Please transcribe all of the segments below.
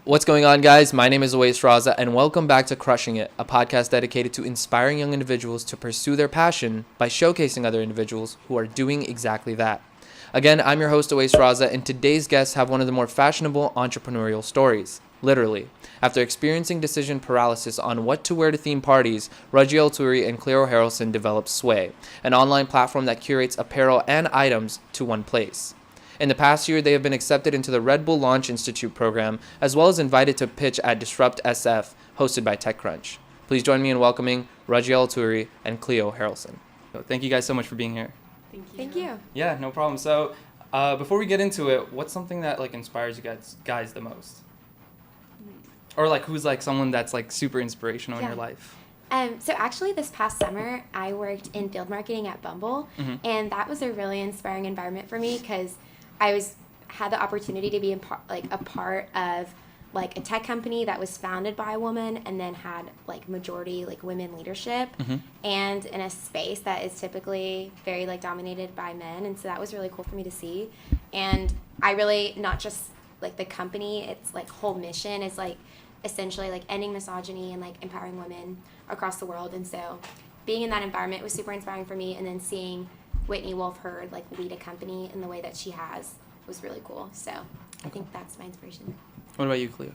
What's going on, guys? My name is Swayy, and welcome back to Crushing It, a podcast dedicated to inspiring young individuals to pursue their passion by showcasing other individuals who are doing exactly that. Again, I'm your host, Swayy, and today's guests have one of the more fashionable entrepreneurial stories. Literally. After experiencing decision paralysis on what to wear to theme parties, Rajya Alturi and Clio Harralson developed Swayy, an online platform that curates apparel and items to one place. In the past year, they have been accepted into the Red Bull Launch Institute program, as well as invited to pitch at Disrupt SF, hosted by TechCrunch. Please join me in welcoming Rajya Alturi and Clio Harralson. So thank you guys so much for being here. Thank you. Yeah, no problem. So before we get into it, what's something that inspires you guys the most? Or who's someone that's super inspirational in your life? So actually this past summer, I worked in field marketing at Bumble, and that was a really inspiring environment for me because I had the opportunity to be a part of a tech company that was founded by a woman and then had majority women leadership, and in a space that is typically very dominated by men, and so that was really cool for me to see. And I really, not just the company, its whole mission is essentially ending misogyny and empowering women across the world. And so being in that environment was super inspiring for me, and then seeing Whitney Wolfe Herd lead a company in the way that she has was really cool. So I think that's my inspiration. What about you, Cleo?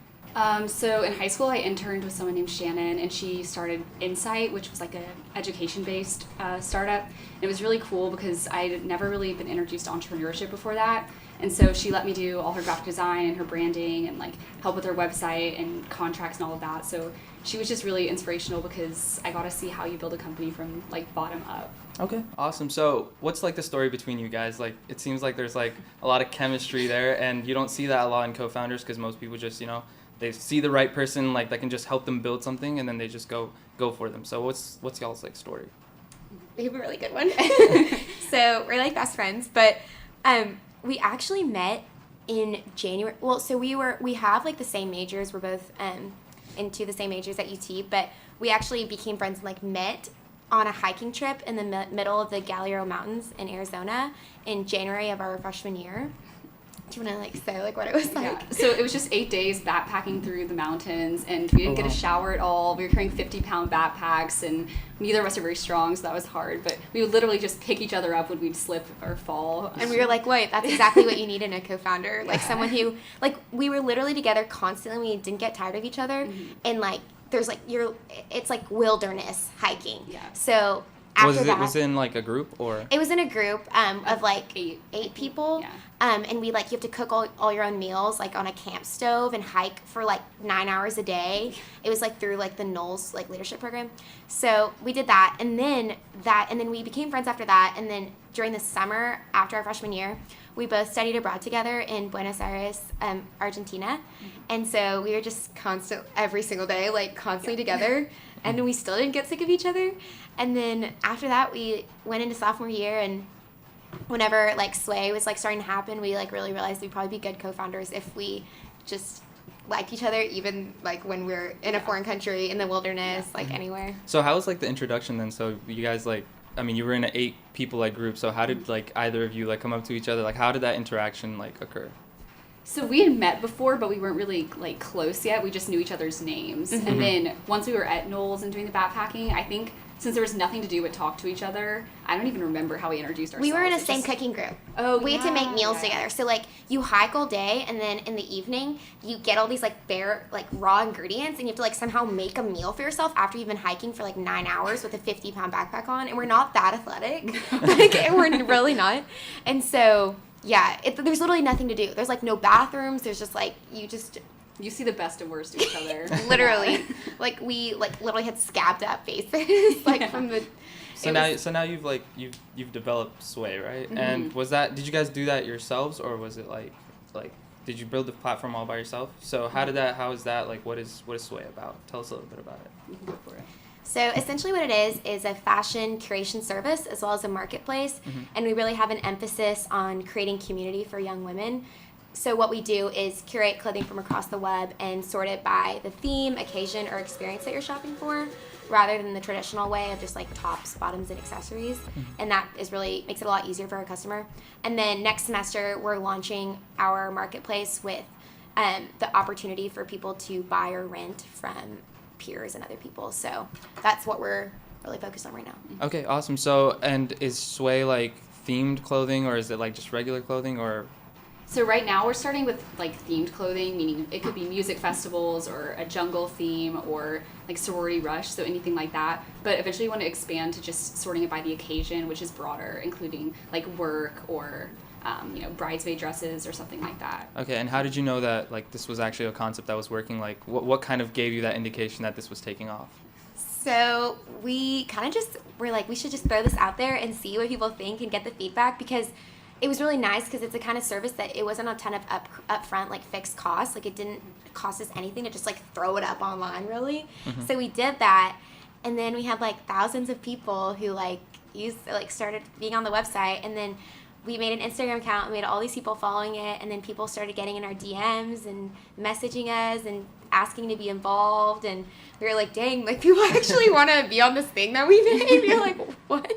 So in high school, I interned with someone named Shannon, and she started Insight, which was an education-based startup. And it was really cool because I had never really been introduced to entrepreneurship before that. And so she let me do all her graphic design and her branding and help with her website and contracts and all of that. So she was just really inspirational because I got to see how you build a company from bottom up. Okay, awesome. So what's the story between you guys? It seems there's a lot of chemistry there, and you don't see that a lot in co-founders because most people just, they see the right person that can just help them build something, and then they just go for them. So what's y'all's story? We have a really good one. So we're best friends, but we actually met in January. Well, so we have the same majors. We're both into the same majors at UT, but we actually became friends and met on a hiking trip in the middle of the Galileo Mountains in Arizona in January of our freshman year. Do you want to say what it was like? Yeah. So it was just 8 days backpacking through the mountains, and we didn't get a shower at all. We were carrying 50-pound backpacks, and neither of us are very strong, so that was hard. But we would literally just pick each other up when we'd slip or fall. And we were wait, that's exactly what you need in a co-founder. Someone who, we were literally together constantly. We didn't get tired of each other. And there's it's wilderness hiking. Yeah. So after that, was it in a group, or? It was in a group of eight people. Yeah. And we you have to cook all your own meals on a camp stove and hike for 9 hours a day. It was through the Knowles leadership program. So we did that, and then we became friends after that. And then during the summer after our freshman year, we both studied abroad together in Buenos Aires, Argentina. And so we were just every single day, constantly together. And then we still didn't get sick of each other. And then after that, we went into sophomore year, and whenever Sway was starting to happen, we really realized we'd probably be good co-founders if we just like each other, even when we're in a foreign country, in the wilderness, anywhere. So how was the introduction then? So you guys you were in an 8 people group. So how did either of you come up to each other? How did that interaction occur? So we had met before, but we weren't really close yet. We just knew each other's names. And then once we were at Knowles and doing the backpacking, I think since there was nothing to do but talk to each other, I don't even remember how we introduced ourselves. We were in a same cooking group. Oh, we had to make meals together. So you hike all day, and then in the evening you get all these bare raw ingredients, and you have to somehow make a meal for yourself after you've been hiking for 9 hours with a 50-pound backpack on. And we're not that athletic. We're really not. And so yeah, there's literally nothing to do. There's no bathrooms. There's just you see the best and worst of each other. Literally. We literally had scabbed up faces from the. So now you've developed Sway, right? And did you guys do that yourselves, or was it did you build the platform all by yourself? So how is that what is Sway about? Tell us a little bit about it. You can go for it. So essentially what it is a fashion curation service as well as a marketplace, and we really have an emphasis on creating community for young women. So what we do is curate clothing from across the web and sort it by the theme, occasion, or experience that you're shopping for, rather than the traditional way of just tops, bottoms, and accessories. And that makes it a lot easier for our customer. And then next semester, we're launching our marketplace with the opportunity for people to buy or rent from peers and other people. So that's what we're really focused on right now. Okay, awesome. So, and is Sway like themed clothing, or is it like just regular clothing, or? So right now we're starting with like themed clothing, meaning it could be music festivals or a jungle theme or like sorority rush, so anything like that. But eventually we want to expand to just sorting it by the occasion, which is broader, including like work or bridesmaid dresses or something like that. Okay, and how did you know that like this was actually a concept that was working? Like what kind of gave you that indication that this was taking off? So we kind of just were like, we should just throw this out there and see what people think and get the feedback, because it was really nice because it's a kind of service that it wasn't a ton of upfront like fixed costs. Like it didn't cost us anything to just like throw it up online really. So we did that, and then we had like thousands of people who started being on the website, and then we made an Instagram account and we had all these people following it, and then people started getting in our DMs and messaging us and asking to be involved, and we were like, dang, like people actually want to be on this thing that we made. We were like, what?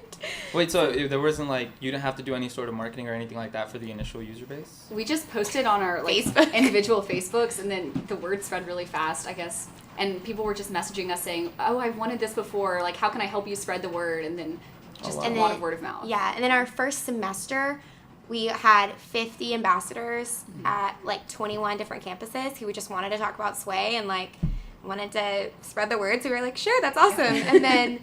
Wait, so there wasn't like, you didn't have to do any sort of marketing or anything like that for the initial user base? We just posted on our like Facebook. individual Facebooks, and then the word spread really fast, I guess. And people were just messaging us saying, oh, I've wanted this before, like how can I help you spread the word? And then just a lot of word of mouth. Yeah, and then our first semester, we had 50 ambassadors at like 21 different campuses who just wanted to talk about Sway and like wanted to spread the word. So we were like, sure, that's awesome. And then,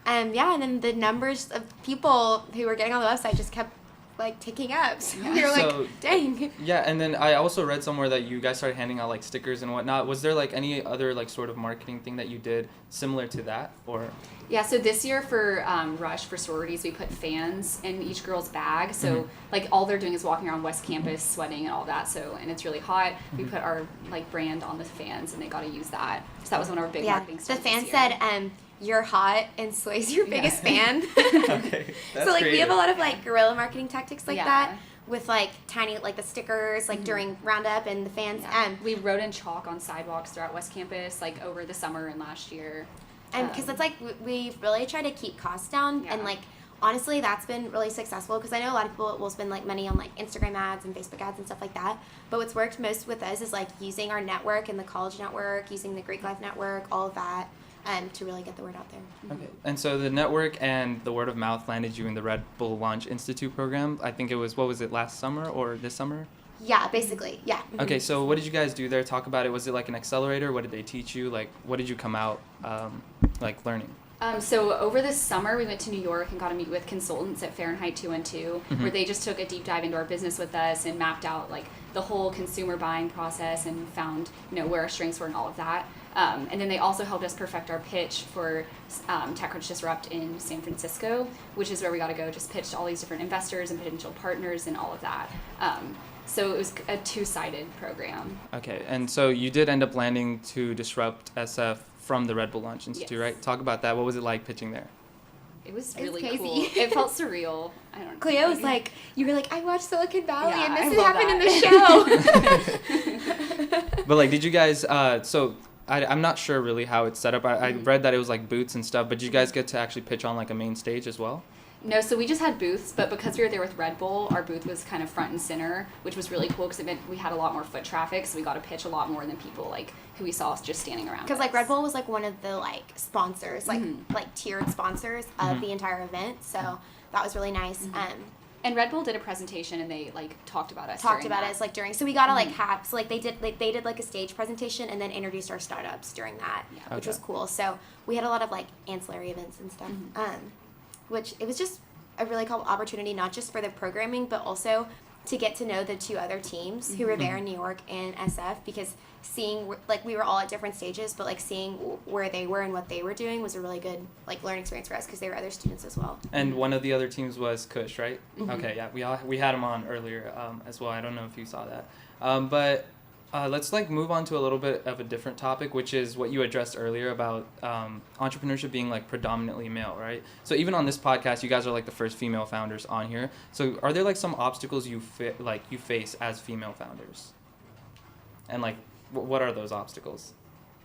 and then the numbers of people who were getting on the website just kept like ticking up. So we were like, dang. Yeah, and then I also read somewhere that you guys started handing out like stickers and whatnot. Was there like any other like sort of marketing thing that you did similar to that, or? Yeah, so this year for Rush, for sororities, we put fans in each girl's bag. So, like, all they're doing is walking around West Campus, sweating and all that. So, and it's really hot. We put our, like, brand on the fans, and they got to use that. So that was one of our big marketing stunts. The fan said, you're hot, and Sway's your biggest fan. Okay, that's so, like, creative. we have a lot of, like, guerrilla marketing tactics like Yeah. that. With, like, tiny, like, the stickers, like, during Roundup and the fans. Yeah. We wrote in chalk on sidewalks throughout West Campus, like, over the summer and last year. And because it's like we really try to keep costs down, and like honestly that's been really successful, because I know a lot of people will spend like money on like Instagram ads and Facebook ads and stuff like that, but what's worked most with us is like using our network and the college network, using the Greek life network, all of that, to really get the word out there. Okay, and so the network and the word of mouth landed you in the Red Bull Launch Institute program. I think it was, what was it, last summer or this summer? Yeah, basically, yeah. Okay, so what did you guys do there? Talk about it. Was it like an accelerator? What did they teach you? Like, what did you come out like learning? So over this summer, we went to New York and got to meet with consultants at Fahrenheit 212, where they just took a deep dive into our business with us and mapped out like the whole consumer buying process and found where our strengths were and all of that. And then they also helped us perfect our pitch for TechCrunch Disrupt in San Francisco, which is where we got to go just pitch to all these different investors and potential partners and all of that. So it was a two-sided program. Okay, and so you did end up landing to Disrupt SF from the Red Bull Launch Institute, Yes. right? Talk about that. What was it like pitching there? It was It was really crazy. cool. It felt surreal. I don't know. Cleo was like, you were like, I watched Silicon Valley, Yeah, and I this love happened in the show. But like, did you guys, so I'm not sure really how it's set up. I read that it was like booths and stuff, but did you guys get to actually pitch on like a main stage as well? No, so we just had booths, but because we were there with Red Bull, our booth was kind of front and center, which was really cool because it meant we had a lot more foot traffic, so we got to pitch a lot more than people like who we saw just standing around. Because like Red Bull was like one of the like sponsors, like tiered sponsors of the entire event, so that was really nice. And Red Bull did a presentation and they like talked about us. Like during, so we got to like have, so like they did like a stage presentation and then introduced our startups during that, which was cool. So we had a lot of like ancillary events and stuff, which it was just a really cool opportunity, not just for the programming, but also to get to know the two other teams who were there in New York and SF, because seeing, like, we were all at different stages, but like seeing where they were and what they were doing was a really good like learning experience for us, because they were other students as well. And one of the other teams was Kush, right? Okay, yeah, we had him on earlier as well. I don't know if you saw that, but let's like move on to a little bit of a different topic, which is what you addressed earlier about entrepreneurship being like predominantly male, right? So even on this podcast, you guys are like the first female founders on here. So are there like some obstacles you face as female founders? And like, what are those obstacles?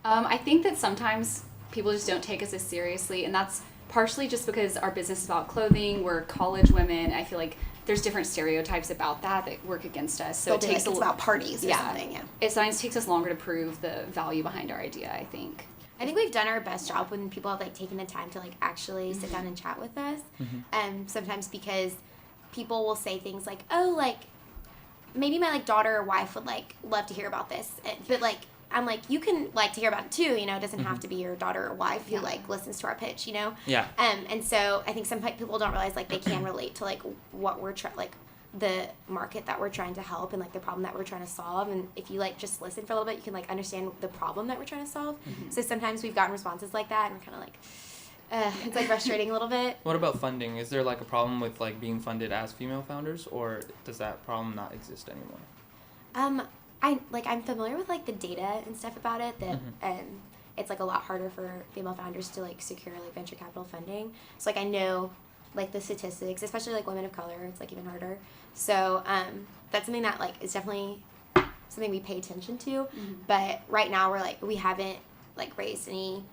I think that sometimes people just don't take us as seriously, and that's partially just because our business is about clothing. We're college women. I feel like there's different stereotypes about that work against us. So it takes it's about parties or something. Yeah. It sometimes takes us longer to prove the value behind our idea, I think. I think we've done our best job when people have like taken the time to like actually sit down and chat with us. Sometimes because people will say things like, oh, like maybe my like daughter or wife would like love to hear about this, but like I'm like, you can like to hear about it too, you know. It doesn't have to be your daughter or wife who like listens to our pitch, you know. Yeah. And so I think some people don't realize like they can relate to like what we're like the market that we're trying to help and like the problem that we're trying to solve. And if you like just listen for a little bit, you can like understand the problem that we're trying to solve. So sometimes we've gotten responses like that, and we're kind of like, it's like frustrating a little bit. What about funding? Is there like a problem with like being funded as female founders, or does that problem not exist anymore? I'm familiar with like the data and stuff about it that it's like a lot harder for female founders to like secure like venture capital funding. So like I know like the statistics, especially like women of color, it's like even harder. So that's something that like is definitely something we pay attention to. But right now we haven't like raised any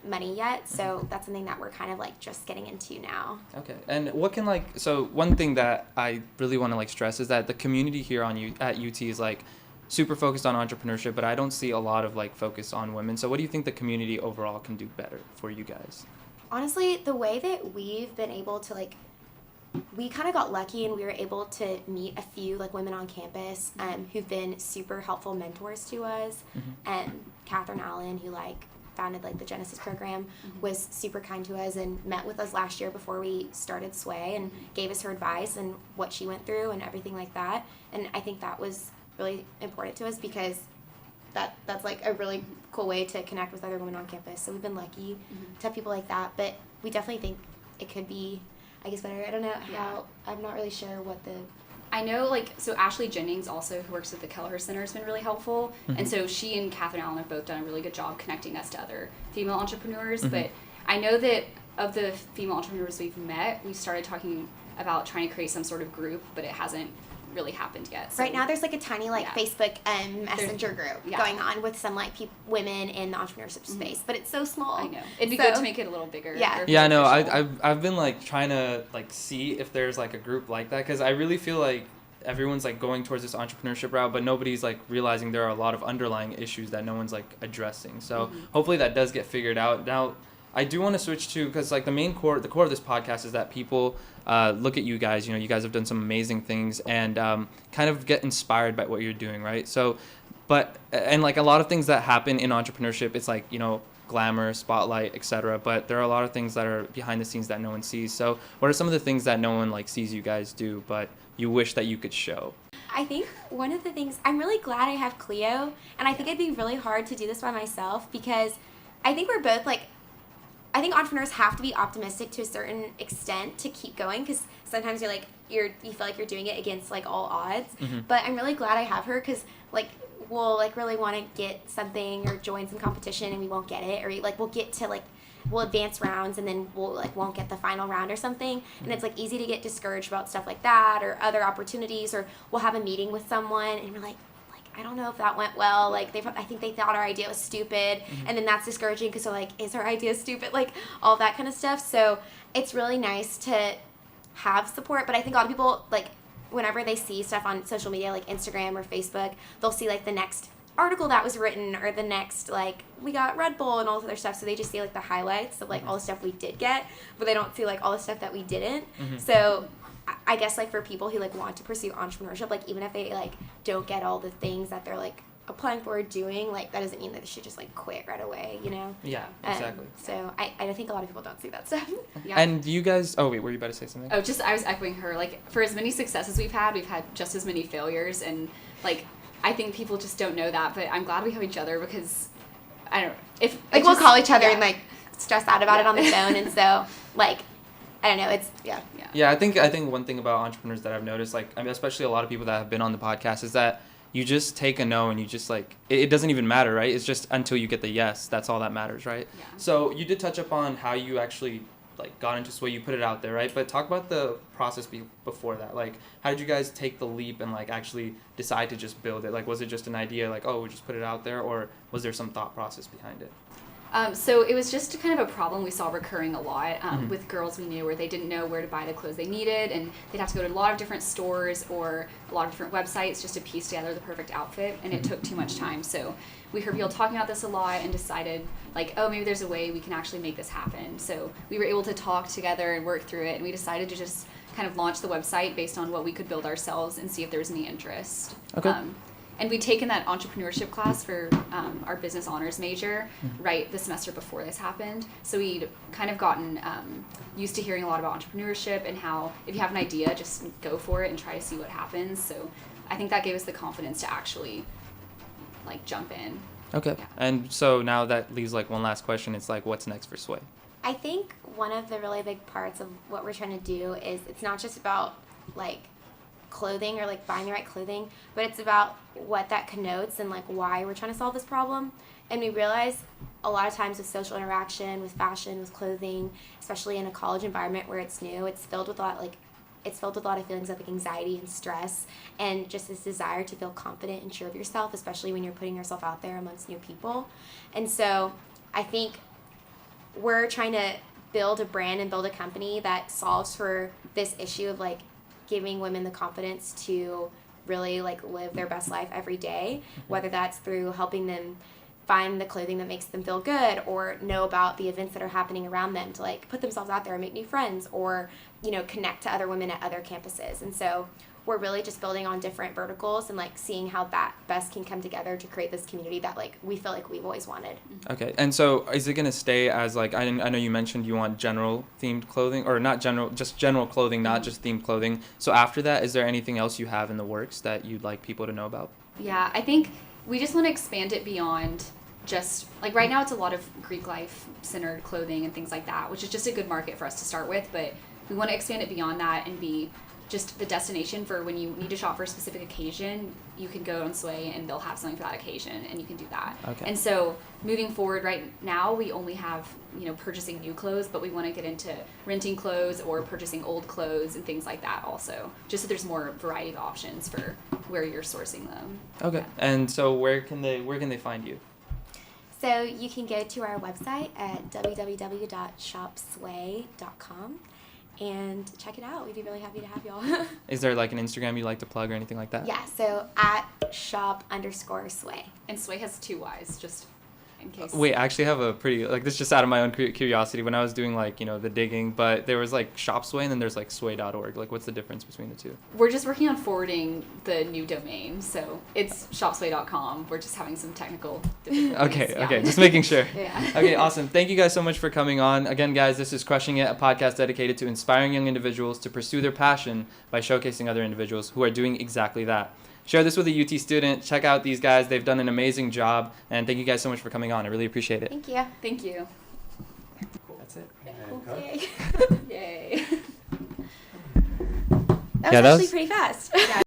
money yet, so that's something that we're kind of like just getting into now. Okay. And what can like, so one thing that I really want to like stress is that the community here at UT is like super focused on entrepreneurship, but I don't see a lot of like focus on women. So what do you think the community overall can do better for you guys? Honestly, the way that we've been able to like, we kind of got lucky and we were able to meet a few like women on campus who've been super helpful mentors to us. And Catherine Allen, who like founded like the Genesis program, was super kind to us and met with us last year before we started Swayy and gave us her advice and what she went through and everything like that. And I think that was really important to us because that's like a really cool way to connect with other women on campus. So we've been lucky to have people like that, but we definitely think it could be, I guess, better. I don't know how, I'm not really sure what the... I know, like, so Ashley Jennings also, who works at the Keller Center, has been really helpful. And so she and Catherine Allen have both done a really good job connecting us to other female entrepreneurs. But I know that of the female entrepreneurs we've met, we started talking about trying to create some sort of group, but it hasn't really happened yet. So, right now there's like a tiny like Facebook messenger group going on with some like women in the entrepreneurship space, but it's so small. I know. It'd be good to make it a little bigger. Yeah, I know. I've been like trying to like see if there's like a group like that, because I really feel like everyone's like going towards this entrepreneurship route, but nobody's like realizing there are a lot of underlying issues that no one's like addressing. So hopefully that does get figured out. Now, I do want to switch to, because like the core of this podcast is that people look at you guys, you know, you guys have done some amazing things and kind of get inspired by what you're doing, right? So, and like a lot of things that happen in entrepreneurship, it's like, you know, glamour, spotlight, etc. But there are a lot of things that are behind the scenes that no one sees. So what are some of the things that no one like sees you guys do, but you wish that you could show? I think one of the things, I'm really glad I have Clio, and I think it'd be really hard to do this by myself because I think we're both like, I think entrepreneurs have to be optimistic to a certain extent to keep going, because sometimes you're like you feel like you're doing it against like all odds. But I'm really glad I have her, because like we'll like really want to get something or join some competition and we won't get it, or like we'll get to like we'll advance rounds and then we'll like won't get the final round or something, and it's like easy to get discouraged about stuff like that or other opportunities, or we'll have a meeting with someone and we're like I don't know if that went well, like I think they thought our idea was stupid, and then that's discouraging because they're like, is our idea stupid, like all that kind of stuff. So it's really nice to have support, but I think a lot of people, like whenever they see stuff on social media like Instagram or Facebook, they'll see like the next article that was written or the next like we got Red Bull and all this other stuff, so they just see like the highlights of like all the stuff we did get, but they don't see like all the stuff that we didn't. So I guess like for people who like want to pursue entrepreneurship, like even if they like don't get all the things that they're like applying for or doing, like that doesn't mean that they should just like quit right away, you know? Yeah, exactly. So I think a lot of people don't see that stuff. And you guys, oh wait, were you about to say something? Oh, just I was echoing her. Like for as many successes we've had just as many failures, and like I think people just don't know that, but I'm glad we have each other, because I don't know if like we'll call each other and like stress out about it on the phone, and so like I don't know, it's Yeah, I think one thing about entrepreneurs that I've noticed, like I mean, especially a lot of people that have been on the podcast, is that you just take a no and you just like it doesn't even matter, right? It's just until you get the yes, that's all that matters, right? Yeah. So you did touch up on how you actually like got into Swayy, you put it out there, right? But talk about the process before that. Like how did you guys take the leap and like actually decide to just build it? Like was it just an idea like, oh, we just put it out there, or was there some thought process behind it? So it was just kind of a problem we saw recurring a lot with girls we knew, where they didn't know where to buy the clothes they needed, and they'd have to go to a lot of different stores or a lot of different websites just to piece together the perfect outfit, and it took too much time. So we heard people talking about this a lot and decided, like, oh, maybe there's a way we can actually make this happen. So we were able to talk together and work through it, and we decided to just kind of launch the website based on what we could build ourselves and see if there was any interest. Okay. And we'd taken that entrepreneurship class for our business honors major right the semester before this happened. So we'd kind of gotten used to hearing a lot about entrepreneurship and how if you have an idea, just go for it and try to see what happens. So I think that gave us the confidence to actually like jump in. Okay. Yeah. And so now that leaves like one last question. It's like, what's next for Swayy? I think one of the really big parts of what we're trying to do is it's not just about like clothing or like buying the right clothing, but it's about what that connotes and like why we're trying to solve this problem. And we realize a lot of times with social interaction, with fashion, with clothing, especially in a college environment where it's new, it's filled with a lot of feelings of like anxiety and stress and just this desire to feel confident and sure of yourself, especially when you're putting yourself out there amongst new people. And so I think we're trying to build a brand and build a company that solves for this issue of like giving women the confidence to really like live their best life every day, whether that's through helping them find the clothing that makes them feel good or know about the events that are happening around them to like put themselves out there and make new friends or, you know, connect to other women at other campuses. And so we're really just building on different verticals and like seeing how that best can come together to create this community that like we feel like we've always wanted. Okay. And so is it going to stay as like, I know you mentioned you want general themed clothing, or not general, just general clothing, not just themed clothing. So after that, is there anything else you have in the works that you'd like people to know about? Yeah, I think we just want to expand it beyond just, like right now it's a lot of Greek life centered clothing and things like that, which is just a good market for us to start with, but we want to expand it beyond that and be just the destination for when you need to shop for a specific occasion, you can go on Swayy and they'll have something for that occasion and you can do that. Okay. And so moving forward right now, we only have, you know, purchasing new clothes, but we want to get into renting clothes or purchasing old clothes and things like that also, just so there's more variety of options for where you're sourcing them. Okay. Yeah. And so where can they find you? So you can go to our website at www.shopsway.com and check it out. We'd be really happy to have y'all. Is there like an Instagram you'd like to plug or anything like that? Yeah, so at shop_Sway. And Swayy has 2 Ys, just in case. Wait, I actually have a pretty, like, this is just out of my own curiosity when I was doing, like, you know, the digging, but there was, like, Shop Sway and then there's, like, sway.org. Like, what's the difference between the two? We're just working on forwarding the new domain, so it's shopsway.com. We're just having some technical difficulties. Okay, just making sure. Yeah. Okay, awesome. Thank you guys so much for coming on. Again, guys, this is Crushing It, a podcast dedicated to inspiring young individuals to pursue their passion by showcasing other individuals who are doing exactly that. Share this with a UT student. Check out these guys. They've done an amazing job. And thank you guys so much for coming on. I really appreciate it. Thank you. Thank you. That's it. Okay. Yay. That was Yeah, that actually was- pretty fast.